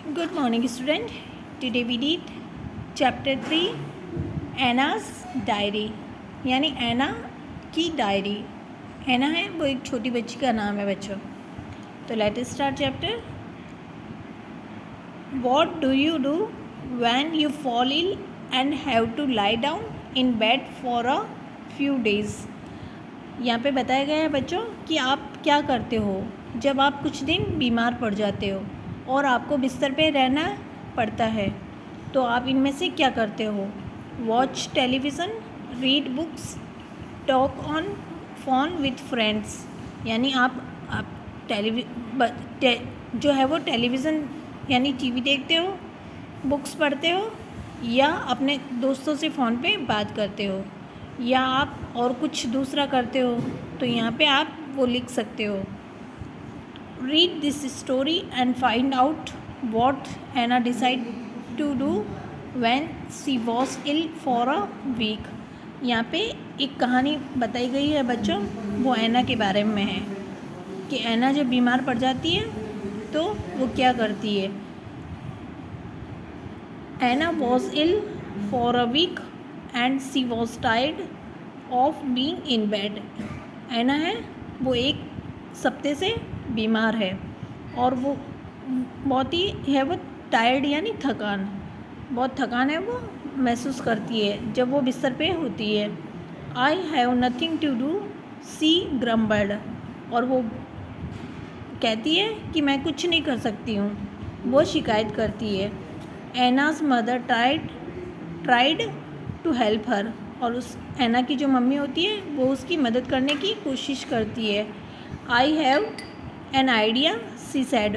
Good morning, student. Today we read chapter 3 एना's diary, यानी एना की diary. एना है वो एक छोटी बच्ची का नाम है बच्चों. तो let us start chapter. What do you do when you fall ill and have to lie down in bed for a few days? यहाँ पे बताया गया है बच्चों कि आप क्या करते हो जब आप कुछ दिन बीमार पड़ जाते हो और आपको बिस्तर पे रहना पड़ता है. तो आप इनमें से क्या करते हो? Watch television, read books, talk on phone with friends. यानी आप जो है वो टेलीविज़न यानी टीवी देखते हो, बुक्स पढ़ते हो या अपने दोस्तों से फ़ोन पे बात करते हो या आप और कुछ दूसरा करते हो. तो यहाँ पे आप वो लिख सकते हो. Read this story and find out what Anna decide to do when she was ill for a week. यहाँ पे एक कहानी बताई गई है बच्चों, वो एना के बारे में है कि एना जब बीमार पड़ जाती है तो वो क्या करती है. Anna was ill for a week and she was tired of being in bed. Anna है वो एक हफ्ते से बीमार है और वो बहुत ही है वो टायर्ड यानी बहुत थकान है वो महसूस करती है जब वो बिस्तर पे होती है. I have nothing to do she grumbled. और वो कहती है कि मैं कुछ नहीं कर सकती हूँ, वो शिकायत करती है. Anna's mother tried to help her. और उस एना की जो मम्मी होती है वो उसकी मदद करने की कोशिश करती है. I have an idea she said.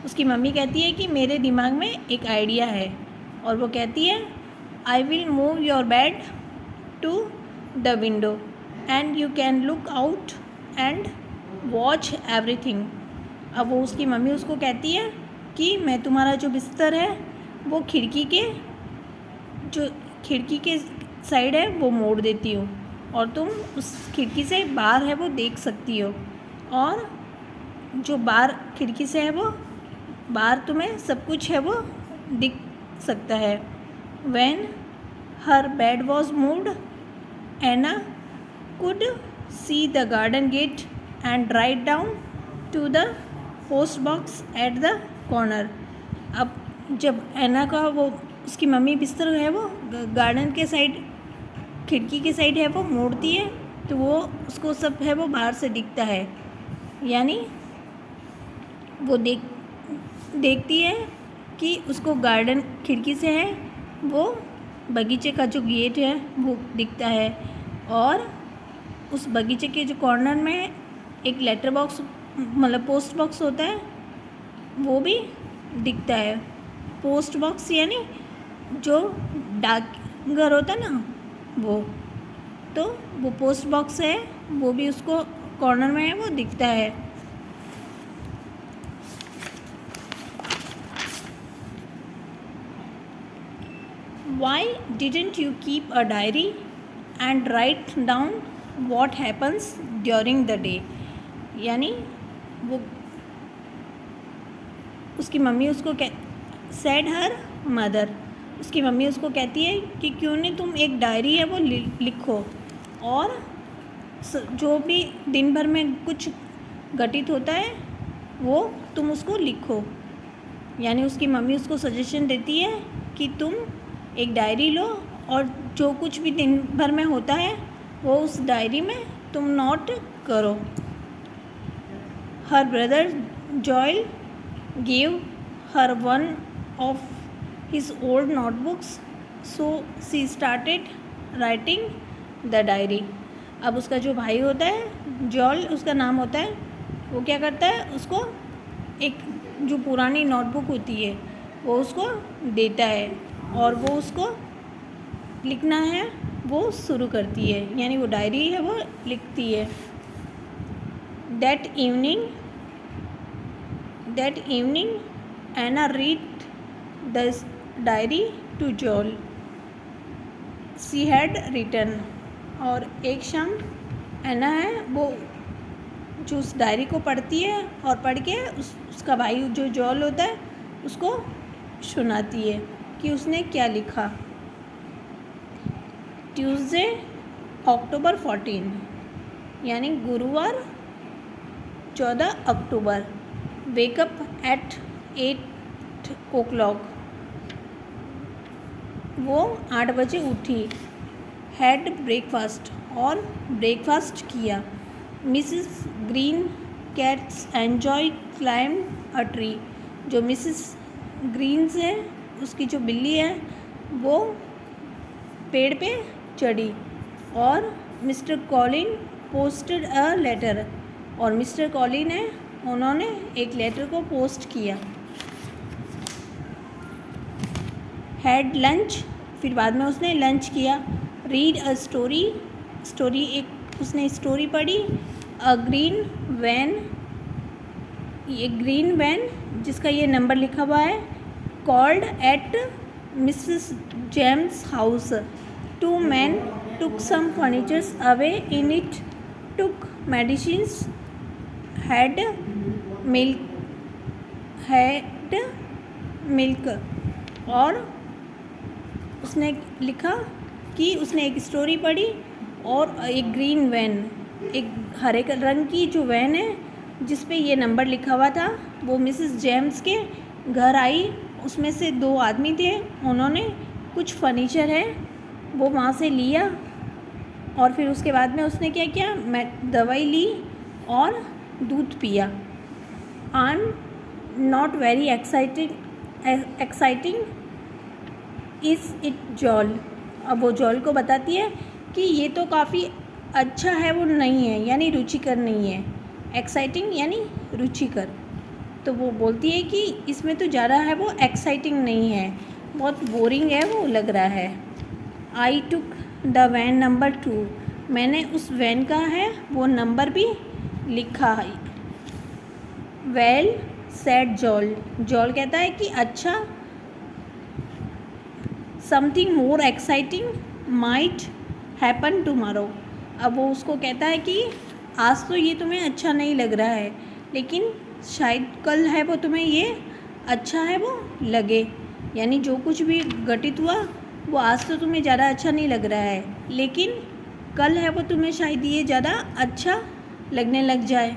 उसकी मम्मी कहती है कि मेरे दिमाग में एक आइडिया है. और वो कहती है I will move your bed to the window and you can look out and watch everything. अब वो उसकी मम्मी उसको कहती है कि मैं तुम्हारा जो बिस्तर है वो खिड़की के साइड है वो मोड़ देती हूँ और तुम उस खिड़की से बाहर है वो देख सकती हो. और जो बाहर खिड़की से है वो बाहर तुम्हें सब कुछ है वो दिख सकता है. When her bed was moved Anna could see the garden gate and right down to the post box at the corner. अब जब एना का वो उसकी मम्मी बिस्तर है वो गार्डन के साइड खिड़की के साइड है वो मोड़ती है तो वो उसको सब है वो बाहर से दिखता है. यानी वो देखती है कि उसको गार्डन खिड़की से है वो बगीचे का जो गेट है वो दिखता है. और उस बगीचे के जो कॉर्नर में एक लेटर बॉक्स मतलब पोस्ट बॉक्स होता है वो भी दिखता है. पोस्ट बॉक्स यानी जो डाकघर होता है ना वो पोस्ट बॉक्स है वो भी उसको कॉर्नर में है वो दिखता है. Why didn't you keep a diary and write down what happens during the day? यानी वो उसकी मम्मी उसको said her mother. उसकी मम्मी उसको कहती है कि क्यों नहीं तुम एक डायरी है वो लिखो और जो भी दिन भर में कुछ घटित होता है वो तुम उसको लिखो. यानी उसकी मम्मी उसको सजेशन देती है कि तुम एक डायरी लो और जो कुछ भी दिन भर में होता है वो उस डायरी में तुम नोट करो. Her brother Joel gave her one of his old notebooks so she started writing the diary. अब उसका जो भाई होता है जॉल उसका नाम होता है, वो क्या करता है उसको एक जो पुरानी नोटबुक होती है वो उसको देता है और वो उसको लिखना है वो शुरू करती है. यानी वो डायरी है वो लिखती है. That evening Anna read the diary to Joel she had written. और एक शाम एना है वो जो उस डायरी को पढ़ती है और पढ़ के उसका भाई जो जॉल होता है उसको सुनाती है कि उसने क्या लिखा। ट्यूसडे अक्टूबर 14, यानी गुरुवार 14 अक्टूबर। वेकअप एट 8 o'clock, वो 8 बजे उठी। हैड ब्रेकफास्ट, और ब्रेकफास्ट किया। Mrs green cats enjoy climb a tree, जो मिसिस ग्रीन्स है, उसकी जो बिल्ली है, वो पेड़ पे चढ़ी। और mister Collin posted a letter, और मिस्टर कॉलिन है, उन्होंने एक लेटर को पोस्ट किया। हैड लंच, फिर बाद में उसने लंच किया। रीड अ स्टोरी, स्टोरी एक उसने स्टोरी पढ़ी। अ ग्रीन वैन, ये ग्रीन वैन जिसका ये नंबर लिखा हुआ है, called eight Mrs James house. 2 men took some furnitures away in it, took medicines, had milk। और उसने लिखा कि उसने एक स्टोरी पढ़ी और एक ग्रीन वैन, एक हरे रंग की जो वैन है जिस पे ये नंबर लिखा हुआ था, वो मिसेस जेम्स के घर आई। उसमें से 2 आदमी थे, उन्होंने कुछ फर्नीचर है वो वहाँ से लिया। और फिर उसके बाद में उसने क्या किया, मैं दवाई ली और दूध पिया। I am not very exciting is it जॉल। अब वो जॉल को बताती है कि ये तो काफ़ी अच्छा है, वो नहीं है, यानी रुचिकर नहीं है। एक्साइटिंग यानी रुचिकर। तो वो बोलती है कि इसमें तो ज़्यादा है, वो एक्साइटिंग नहीं है, बहुत बोरिंग है वो लग रहा है। आई टुक द वैन नंबर 2, मैंने उस वैन का है वो नंबर भी लिखा है। वेल सेड जॉल, जॉल कहता है कि अच्छा। Something more exciting might happen tomorrow, अब वो उसको कहता है कि आज तो ये तुम्हें अच्छा नहीं लग रहा है, लेकिन शायद कल है वो तुम्हें ये अच्छा है वो लगे। यानी जो कुछ भी घटित हुआ वो आज तो तुम्हें ज़्यादा अच्छा नहीं लग रहा है, लेकिन कल है वो तुम्हें शायद ये ज़्यादा अच्छा लगने लग जाए।